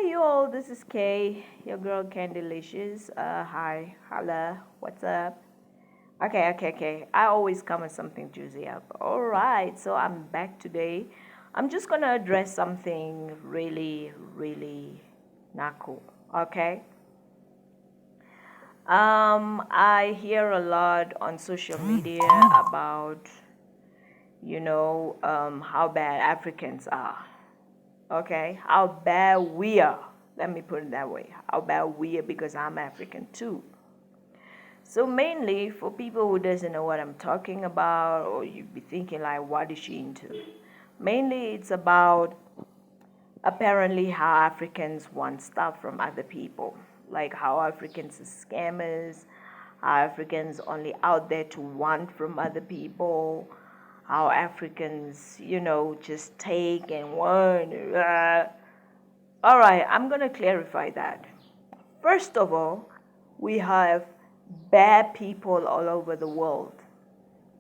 you all, this is Kay, your girl Candylicious. Hi, holla, what's up? Okay. I always come with something juicy up. Alright, so I'm back today. I'm just gonna address something really not cool. Okay? I hear a lot on social media about, how bad Africans are. Okay, how bad we are. Let me put it that way. How bad we are because I'm African too. So mainly for people who doesn't know what I'm talking about, or you'd be thinking like, what is she into? Mainly it's about apparently how Africans want stuff from other people, like how Africans are scammers, how Africans only out there to want from other people, how Africans, just take and want. All right, I'm going to clarify that. First of all, we have bad people all over the world.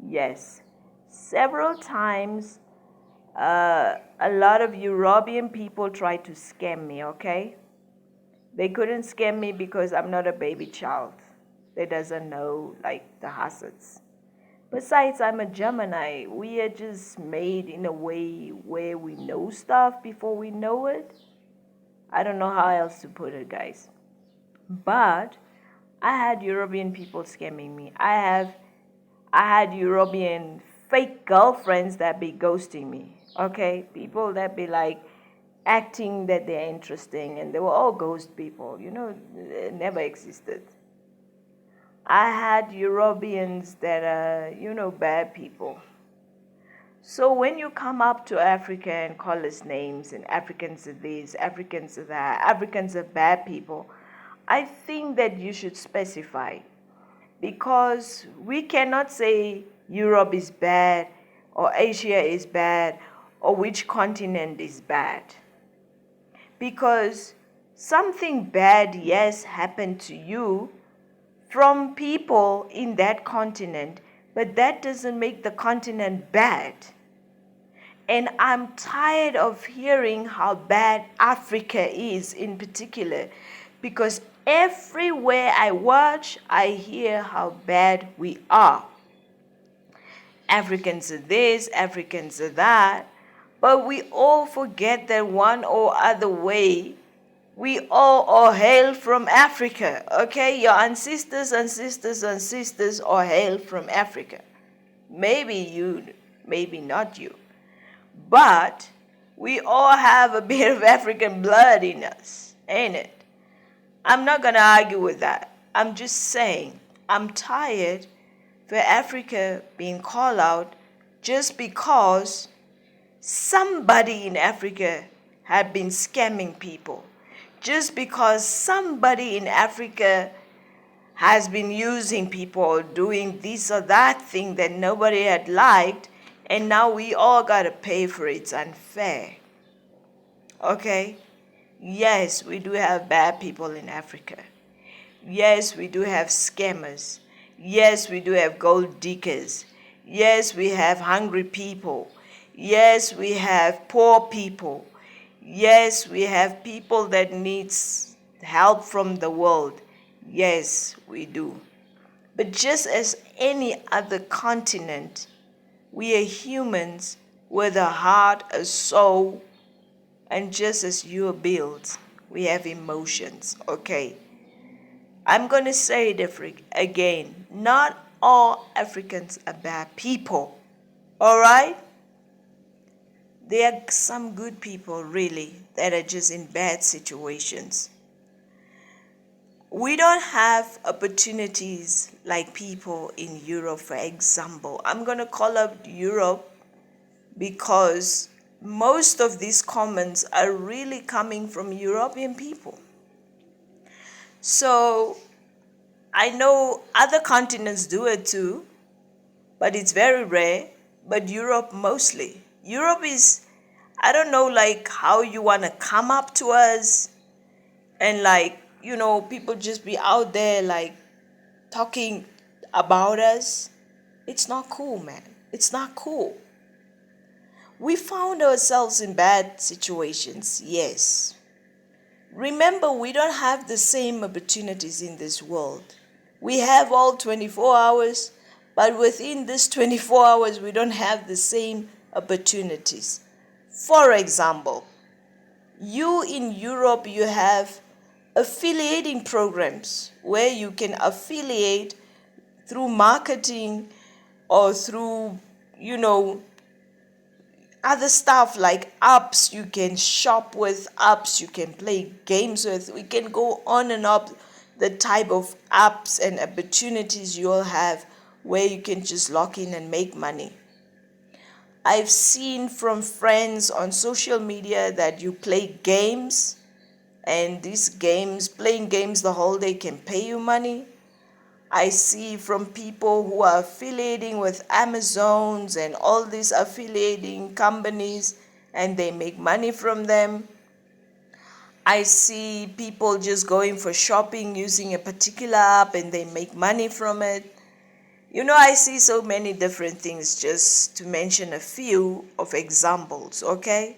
Yes, several times a lot of European people tried to scam me, okay? They couldn't scam me because I'm not a baby child. They doesn't know like the hazards. Besides, I'm a Gemini. We are just made in a way where we know stuff before we know it. I don't know how else to put it, guys. But I had European people scamming me. I had European fake girlfriends that be ghosting me. Okay? People that be like acting that they're interesting and they were all ghost people. It never existed. I had Europeans that are, bad people. So when you come up to Africa and call us names and Africans are this, Africans are that, Africans are bad people, I think that you should specify because we cannot say Europe is bad or Asia is bad or which continent is bad. Because something bad, yes, happened to you from people in that continent, but that doesn't make the continent bad. And I'm tired of hearing how bad Africa is in particular, because everywhere I watch, I hear how bad we are. Africans are this, Africans are that, but we all forget that one or other way, we all hail from Africa, okay? Your ancestors all hail from Africa. Maybe you, maybe not you. But we all have a bit of African blood in us, ain't it? I'm not going to argue with that. I'm just saying, I'm tired for Africa being called out just because somebody in Africa had been scamming people. Just because somebody in Africa has been using people or doing this or that thing that nobody had liked, and now we all got to pay for it. It's unfair. Okay? Yes, we do have bad people in Africa. Yes, we do have scammers. Yes, we do have gold diggers. Yes, we have hungry people. Yes, we have poor people. Yes, we have people that needs help from the world. Yes, we do. But just as any other continent, we are humans with a heart, a soul, and just as you are built, we have emotions, okay? I'm going to say it again. Not all Africans are bad people, all right? There are some good people, really, that are just in bad situations. We don't have opportunities like people in Europe, for example. I'm going to call up Europe because most of these comments are really coming from European people. So I know other continents do it too, but it's very rare, but Europe mostly. Europe is, I don't know, like how you want to come up to us and like, people just be out there like talking about us. It's not cool, man. It's not cool. We found ourselves in bad situations, yes. Remember, we don't have the same opportunities in this world. We have all 24 hours, but within this 24 hours, we don't have the same opportunities. For example, you in Europe, you have affiliating programs where you can affiliate through marketing or through, other stuff like apps you can shop with, apps you can play games with. We can go on and up the type of apps and opportunities you'll have where you can just log in and make money. I've seen from friends on social media that you play games, and these games, playing games the whole day, can pay you money. I see from people who are affiliating with Amazons and all these affiliating companies, and they make money from them. I see people just going for shopping using a particular app and they make money from it. I see so many different things, just to mention a few of examples, okay?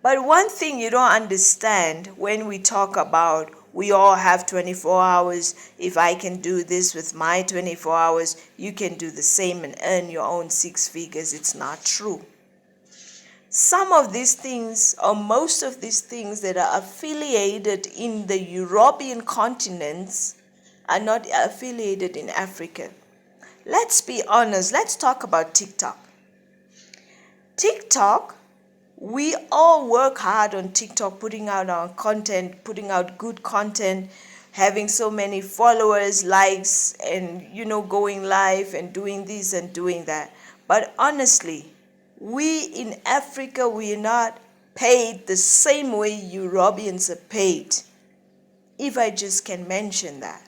But one thing you don't understand when we talk about we all have 24 hours. If I can do this with my 24 hours, you can do the same and earn your own 6 figures. It's not true. Some of these things, or most of these things that are affiliated in the European continents, are not affiliated in Africa. Let's be honest. Let's talk about TikTok. TikTok, we all work hard on TikTok, putting out our content, putting out good content, having so many followers, likes, and, going live and doing this and doing that. But honestly, we in Africa, we are not paid the same way Europeans are paid, if I just can mention that.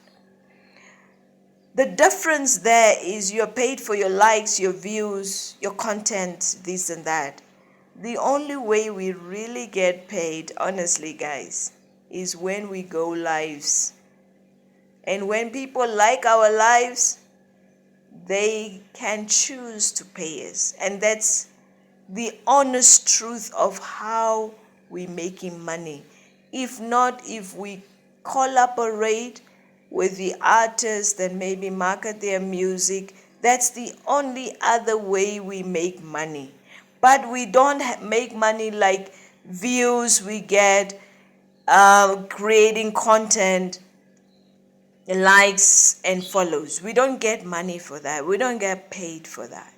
The difference there is you're paid for your likes, your views, your content, this and that. The only way we really get paid, honestly, guys, is when we go lives. And when people like our lives, they can choose to pay us. And that's the honest truth of how we're making money. If not, if we collaborate with the artists and maybe market their music, that's the only other way we make money. But we don't make money like views we get, creating content, likes and follows. We don't get money for that. We don't get paid for that.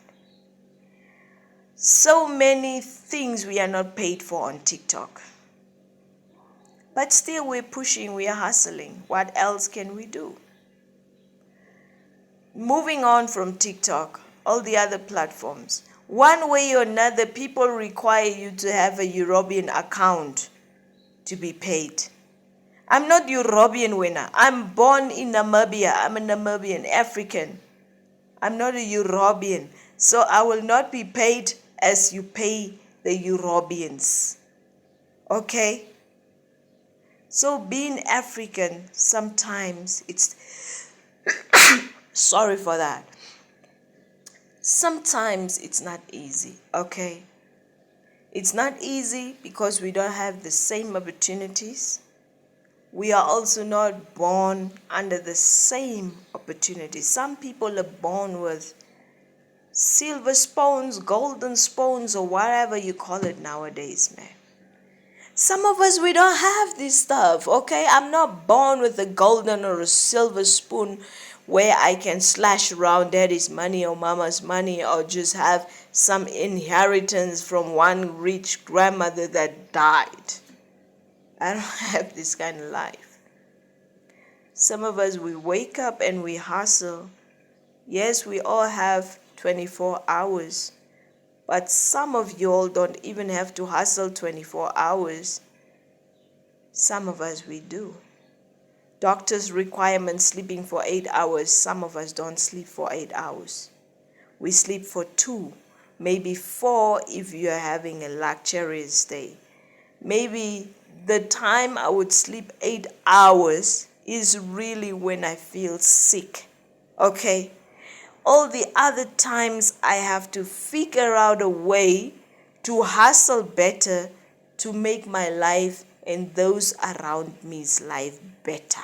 So many things we are not paid for on TikTok. But still we're pushing, we are hustling. What else can we do? Moving on from TikTok, all the other platforms. One way or another, people require you to have a European account to be paid. I'm not European winner. I'm born in Namibia. I'm a Namibian African. I'm not a European. So I will not be paid as you pay the Europeans. Okay? So being African, sometimes it's, sorry for that. Sometimes it's not easy, okay? It's not easy because we don't have the same opportunities. We are also not born under the same opportunities. Some people are born with silver spoons, golden spoons, or whatever you call it nowadays, man. Some of us, we don't have this stuff, okay? I'm not born with a golden or a silver spoon where I can slash around daddy's money or mama's money, or just have some inheritance from one rich grandmother that died. I don't have this kind of life. Some of us, we wake up and we hustle. Yes, we all have 24 hours. But some of you all don't even have to hustle 24 hours. Some of us, we do. Doctors' requirement sleeping for 8 hours. Some of us don't sleep for 8 hours. We sleep for 2, maybe 4 if you are having a luxurious stay. Maybe the time I would sleep 8 hours is really when I feel sick. Okay? All the other times I have to figure out a way to hustle better to make my life and those around me's life better.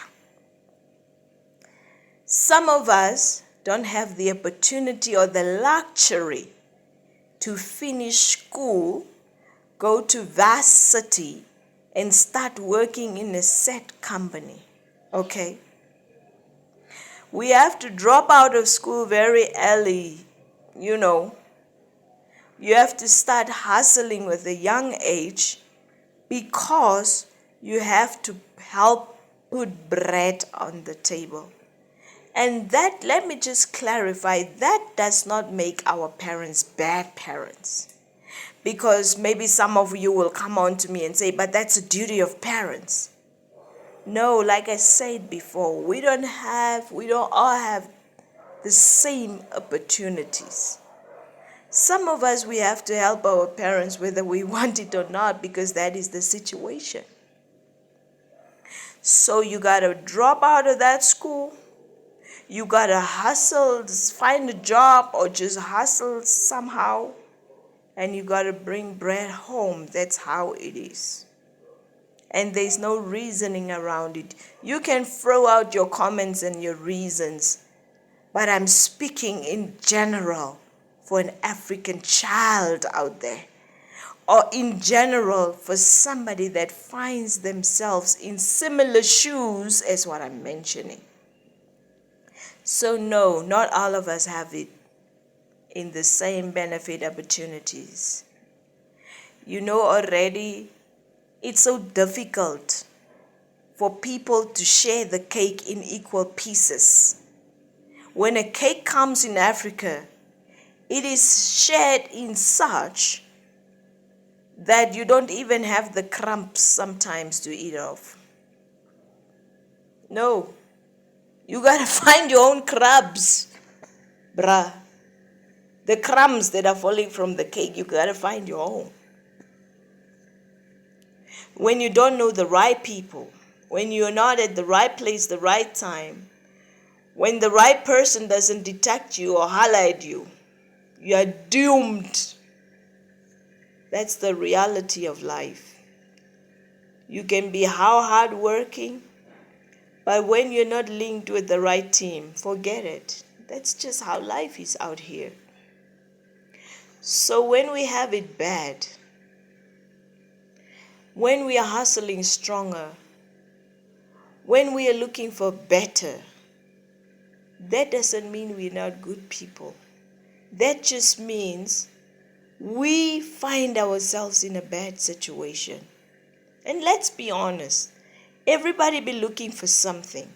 Some of us don't have the opportunity or the luxury to finish school, go to varsity, and start working in a set company. Okay? We have to drop out of school very early, you know. You have to start hustling with a young age because you have to help put bread on the table. And that, let me just clarify, that does not make our parents bad parents. Because maybe some of you will come on to me and say, but that's a duty of parents. No, like I said before, we don't all have the same opportunities. Some of us, we have to help our parents whether we want it or not, because that is the situation. So you got to drop out of that school. You got to hustle, find a job, or just hustle somehow. And you got to bring bread home. That's how it is. And there's no reasoning around it. You can throw out your comments and your reasons, but I'm speaking in general for an African child out there, or in general for somebody that finds themselves in similar shoes as what I'm mentioning. So no, not all of us have it in the same benefit opportunities. You know already, it's so difficult for people to share the cake in equal pieces. When a cake comes in Africa, it is shared in such that you don't even have the crumbs sometimes to eat off. No, you gotta find your own crumbs, bruh. The crumbs that are falling from the cake, you gotta find your own. When you don't know the right people, when you're not at the right place, the right time, when the right person doesn't detect you or highlight you, you are doomed. That's the reality of life. You can be how hardworking, but when you're not linked with the right team, forget it. That's just how life is out here. So when we have it bad, when we are hustling stronger, when we are looking for better, that doesn't mean we're not good people. That just means we find ourselves in a bad situation. And let's be honest, everybody be looking for something.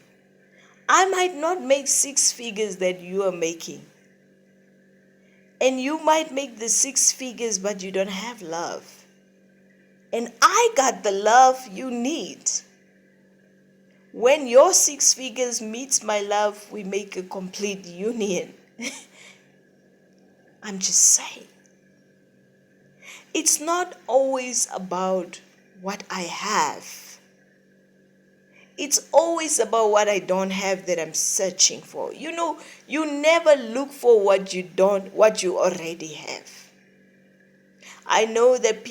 I might not make 6 figures that you are making. And you might make the 6 figures, but you don't have love. And I got the love you need. When your 6 figures meets my love, we make a complete union. I'm just saying. It's not always about what I have. It's always about what I don't have that I'm searching for. You know, you never look for what you already have. I know that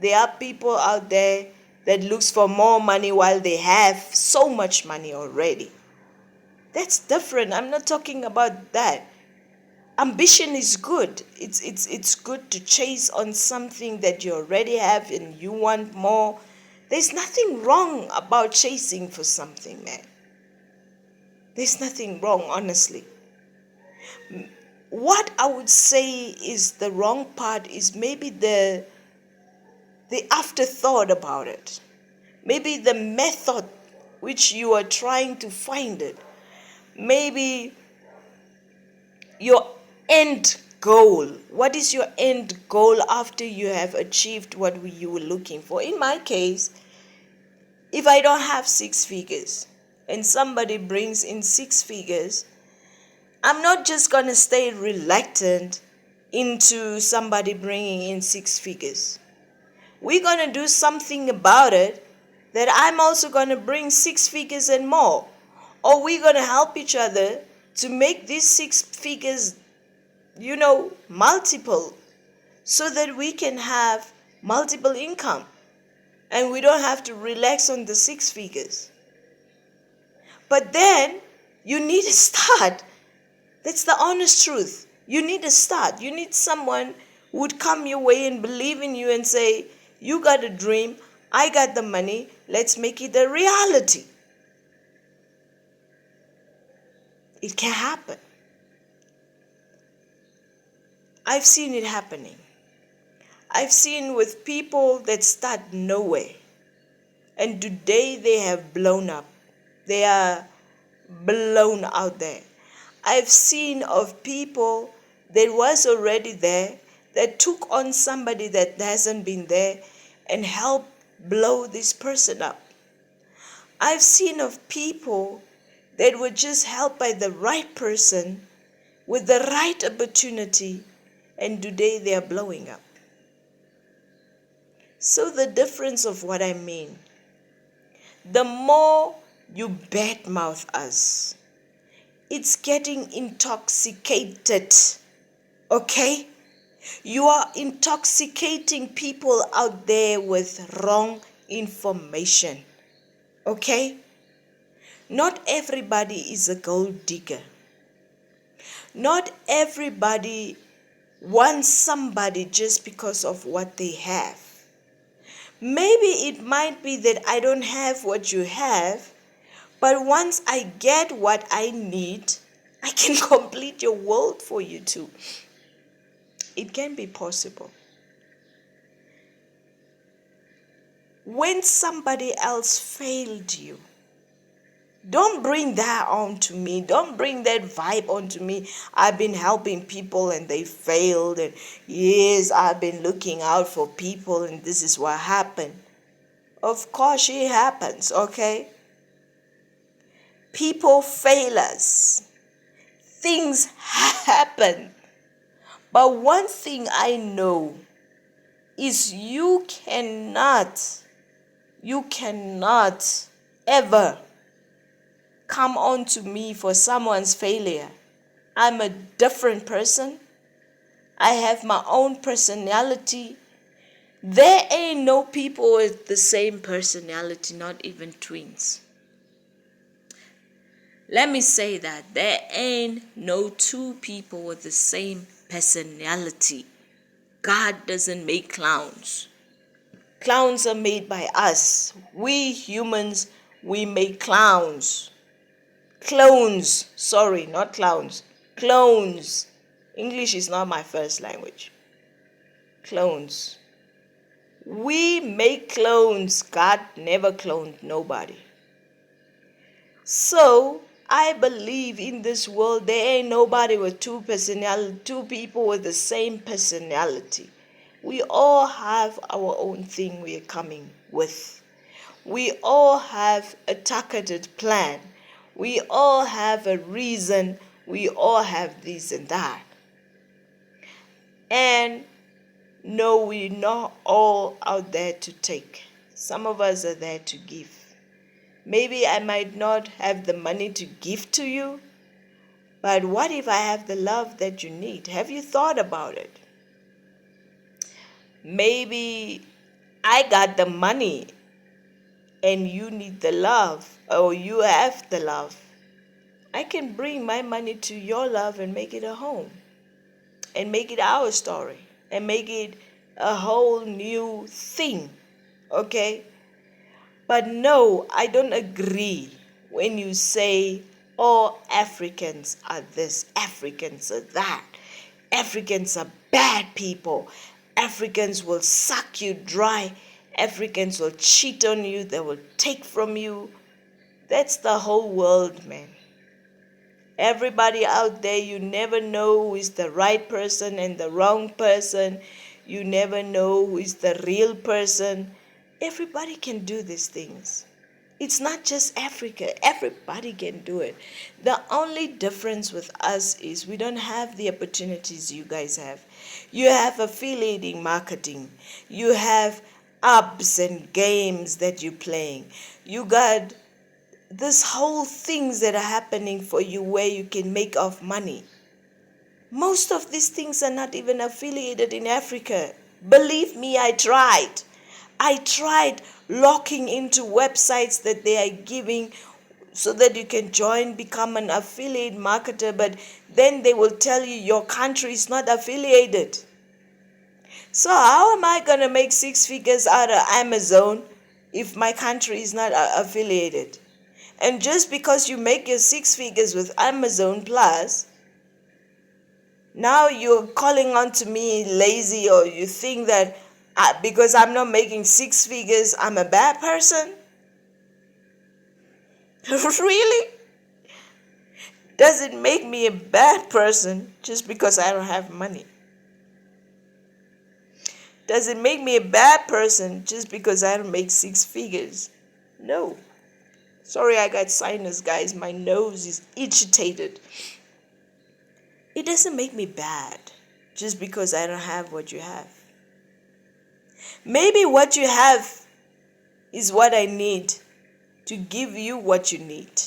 there are people out there that looks for more money while they have so much money already. That's different. I'm not talking about that. Ambition is good. It's good to chase on something that you already have and you want more. There's nothing wrong about chasing for something, man. There's nothing wrong, honestly. What I would say is the wrong part is maybe the afterthought about it. Maybe the method which you are trying to find it. Maybe your end goal. What is your end goal after you have achieved what you were looking for? In my case, if I don't have 6 figures and somebody brings in 6 figures, I'm not just going to stay reluctant into somebody bringing in 6 figures. We're going to do something about it, that I'm also going to bring 6 figures and more. Or we're going to help each other to make these 6 figures, multiple, so that we can have multiple income. And we don't have to relax on the 6 figures. But then you need to start. That's the honest truth. You need to start. You need someone who would come your way and believe in you and say, you got a dream, I got the money, let's make it a reality. It can happen. I've seen it happening. I've seen with people that start nowhere. And today they have blown up. They are blown out there. I've seen of people that was already there that took on somebody that hasn't been there and helped blow this person up. I've seen of people that were just helped by the right person with the right opportunity, and today they are blowing up. So the difference of what I mean, the more you badmouth us, it's getting intoxicated, okay? You are intoxicating people out there with wrong information, okay? Not everybody is a gold digger. Not everybody wants somebody just because of what they have. Maybe it might be that I don't have what you have, but once I get what I need, I can complete your world for you too. It can be possible. When somebody else failed you, don't bring that on to me. Don't bring that vibe onto me. I've been helping people and they failed. And yes, I've been looking out for people and this is what happened. Of course it happens, okay? People fail us. Things happen. But one thing I know is you cannot ever come on to me for someone's failure. I'm a different person. I have my own personality. There ain't no people with the same personality, not even twins. Let me say that. There ain't no two people with the same personality. God doesn't make clowns. Clowns are made by us. We humans, we make clowns. Clones, sorry, not clowns. Clones. English is not my first language. Clones. We make clones. God never cloned nobody. So, I believe in this world there ain't nobody with two people with the same personality. We all have our own thing we are coming with. We all have a targeted plan. We all have a reason. We all have this and that. And no, we're not all out there to take. Some of us are there to give. Maybe I might not have the money to give to you, but what if I have the love that you need? Have you thought about it? Maybe I got the money and you need the love, or you have the love. I can bring my money to your love and make it a home, and make it our story, and make it a whole new thing, okay? But no, I don't agree when you say all Africans are this, Africans are that, Africans are bad people, Africans will suck you dry, Africans will cheat on you, they will take from you. That's the whole world, man. Everybody out there, you never know who is the right person and the wrong person. You never know who is the real person. Everybody can do these things. It's not just Africa. Everybody can do it. The only difference with us is we don't have the opportunities you guys have. You have affiliating marketing. You have apps and games that you're playing. You got this whole things that are happening for you where you can make off money. Most of these things are not even affiliated in Africa. Believe me, I tried. I tried locking into websites that they are giving so that you can join, become an affiliate marketer, but then they will tell you your country is not affiliated. So how am I going to make 6 figures out of Amazon if my country is not affiliated? And just because you make your 6 figures with Amazon Plus, now you're calling on to me lazy, or you think that because I'm not making 6 figures, I'm a bad person? Really? Does it make me a bad person just because I don't have money? Does it make me a bad person just because I don't make 6 figures? No. Sorry, I got sinus, guys. My nose is irritated. It doesn't make me bad just because I don't have what you have. Maybe what you have is what I need to give you what you need.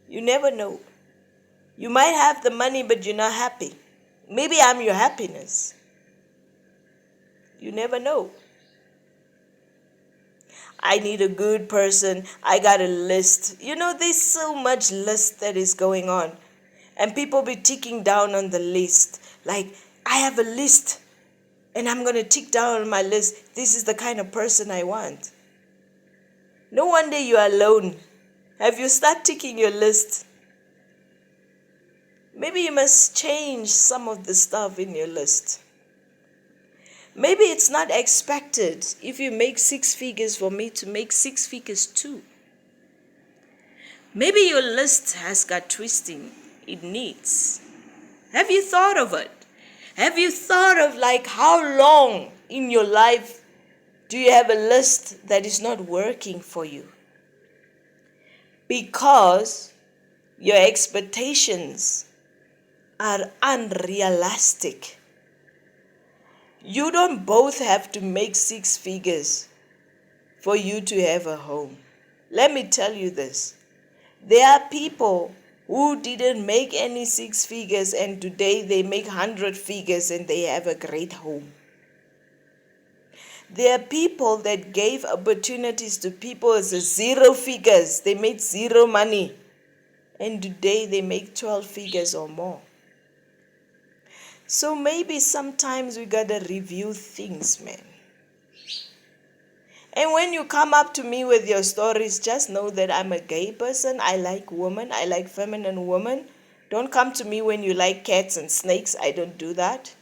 You never know. You might have the money, but you're not happy. Maybe I'm your happiness. You never know. I need a good person. I got a list. There's so much list that is going on. And people be ticking down on the list. Like, I have a list. And I'm going to tick down on my list. This is the kind of person I want. No wonder you are alone. Have you started ticking your list? Maybe you must change some of the stuff in your list. Maybe it's not expected if you make 6 figures for me to make 6 figures too. Maybe your list has got twisting it needs. Have you thought of it? Have you thought of how long in your life do you have a list that is not working for you? Because your expectations are unrealistic. You don't both have to make 6 figures for you to have a home. Let me tell you this. There are people who didn't make any 6 figures and today they make 100 figures and they have a great home. There are people that gave opportunities to people as 0 figures. They made 0 money and today they make 12 figures or more. So maybe sometimes we gotta review things, man. And when you come up to me with your stories, just know that I'm a gay person. I like women. I like feminine women. Don't come to me when you like cats and snakes. I don't do that.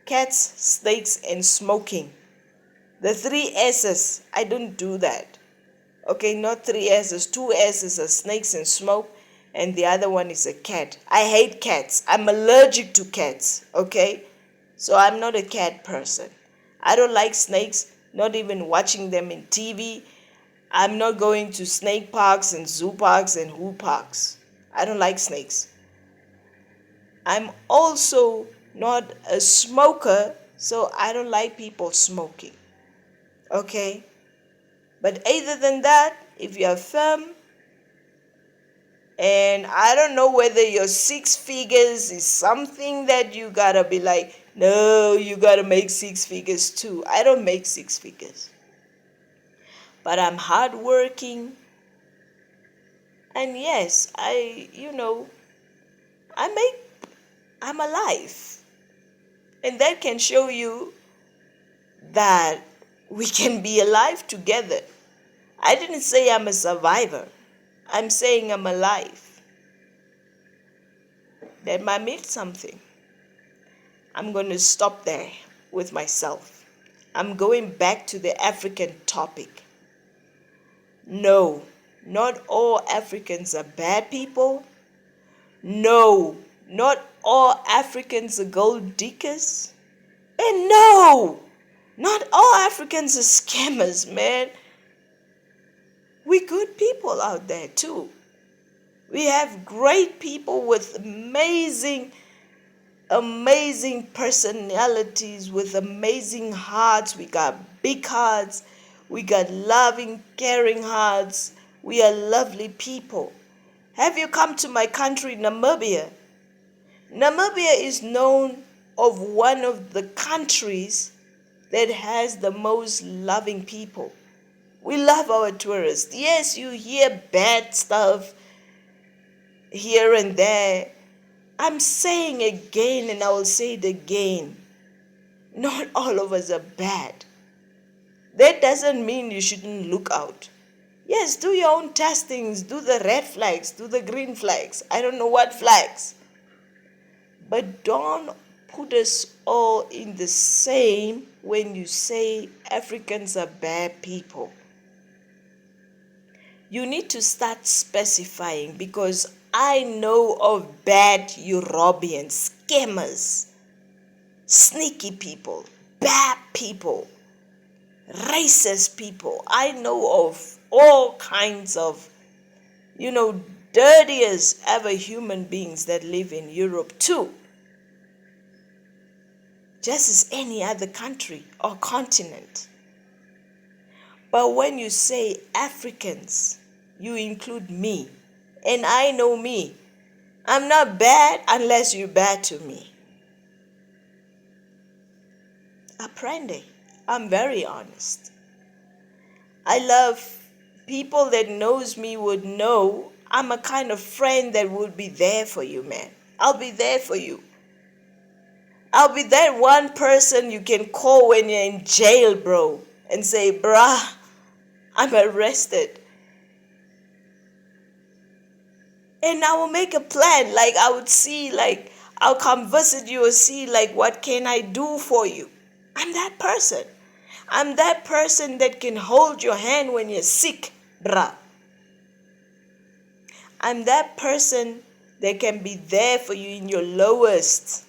Cats, snakes, and smoking. The 3 S's. I don't do that. Okay, not 3 S's. 2 S's are snakes and smoke. And the other one is a cat. I hate cats. I'm allergic to cats, okay? So I'm not a cat person. I don't like snakes, not even watching them in TV. I'm not going to snake parks and zoo parks and who parks. I don't like snakes. I'm also not a smoker, so I don't like people smoking, okay? But other than that, if you're firm, and I don't know whether your 6 figures is something that you gotta be like, no, you gotta make 6 figures too. I don't make 6 figures. But I'm hardworking. And yes, I'm alive. And that can show you that we can be alive together. I didn't say I'm a survivor. I'm saying I'm alive. That might mean something. I'm going to stop there with myself. I'm going back to the African topic. No, not all Africans are bad people. No, not all Africans are gold diggers. And no, not all Africans are scammers, man. We good people out there too. We have great people with amazing personalities, with amazing hearts. We got big hearts. We got loving, caring hearts. We are lovely people. Have you come to my country, Namibia? Namibia is known of one of the countries that has the most loving people. We love our tourists. Yes, you hear bad stuff here and there. I'm saying again, and I will say it again, not all of us are bad. That doesn't mean you shouldn't look out. Yes, do your own testings, do the red flags, do the green flags. I don't know what flags. But don't put us all in the same when you say Africans are bad people. You need to start specifying, because I know of bad Europeans, scammers, sneaky people, bad people, racist people. I know of all kinds of, dirtiest ever human beings that live in Europe too. Just as any other country or continent. But when you say Africans, you include me. And I know me. I'm not bad unless you're bad to me. Aprende. I'm very honest. I love people that knows me would know I'm a kind of friend that would be there for you, man. I'll be there for you. I'll be that one person you can call when you're in jail, bro, and say, bruh, I'm arrested. And I will make a plan. Like, I would see, like, I'll come visit you or see, like, what can I do for you? I'm that person. I'm that person that can hold your hand when you're sick, bruh. I'm that person that can be there for you in your lowest.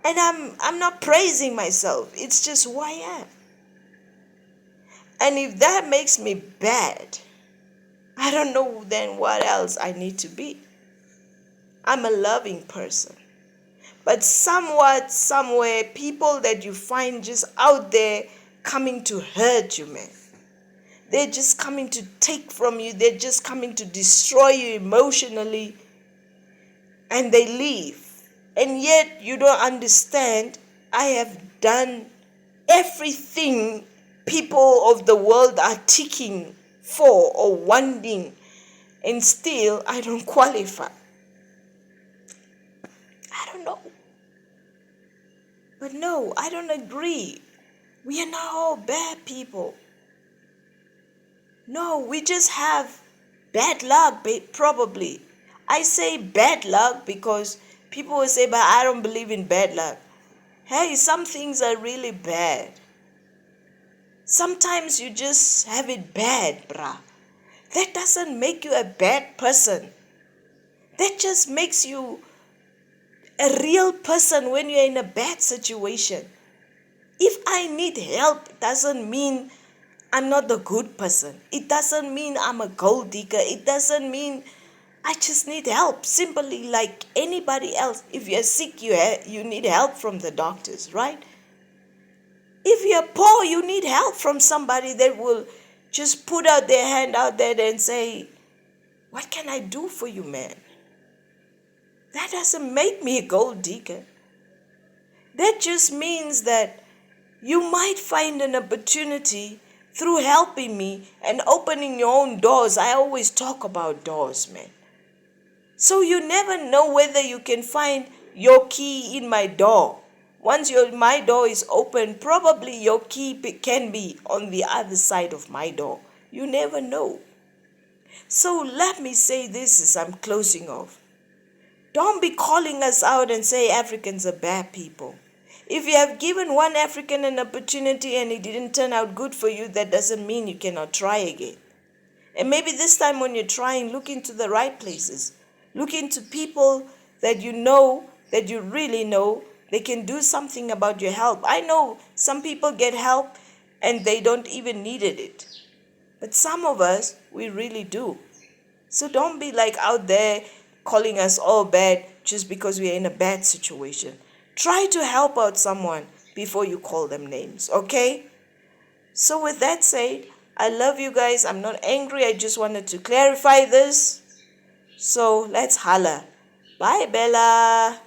And I'm not praising myself. It's just who I am. And if that makes me bad, I don't know then what else I need to be. I'm a loving person. But somewhat, somewhere, people that you find just out there coming to hurt you, man. They're just coming to take from you. They're just coming to destroy you emotionally. And they leave. And yet you don't understand, I have done everything people of the world are ticking for or wanting, and still I don't qualify. I don't know. But no, I don't agree. We are not all bad people. No, we just have bad luck, probably. I say bad luck because people will say, but I don't believe in bad luck. Hey, some things are really bad. Sometimes you just have it bad, bruh. That doesn't make you a bad person. That just makes you a real person when you're in a bad situation. If I need help, it doesn't mean I'm not a good person. It doesn't mean I'm a gold digger. It doesn't mean I just need help, simply like anybody else. If you're sick, you need help from the doctors, right? If you're poor, you need help from somebody that will just put out their hand out there and say, what can I do for you, man? That doesn't make me a gold digger. That just means that you might find an opportunity through helping me and opening your own doors. I always talk about doors, man. So you never know whether you can find your key in my door. Once my door is open, probably your key can be on the other side of my door. You never know. So let me say this as I'm closing off. Don't be calling us out and say Africans are bad people. If you have given one African an opportunity and it didn't turn out good for you, that doesn't mean you cannot try again. And maybe this time when you're trying, look into the right places. Look into people that you know, that you really know, they can do something about your help. I know some people get help and they don't even needed it. But some of us, we really do. So don't be like out there calling us all bad just because we are in a bad situation. Try to help out someone before you call them names, okay? So with that said, I love you guys. I'm not angry. I just wanted to clarify this. So let's holla. Bye, Bella.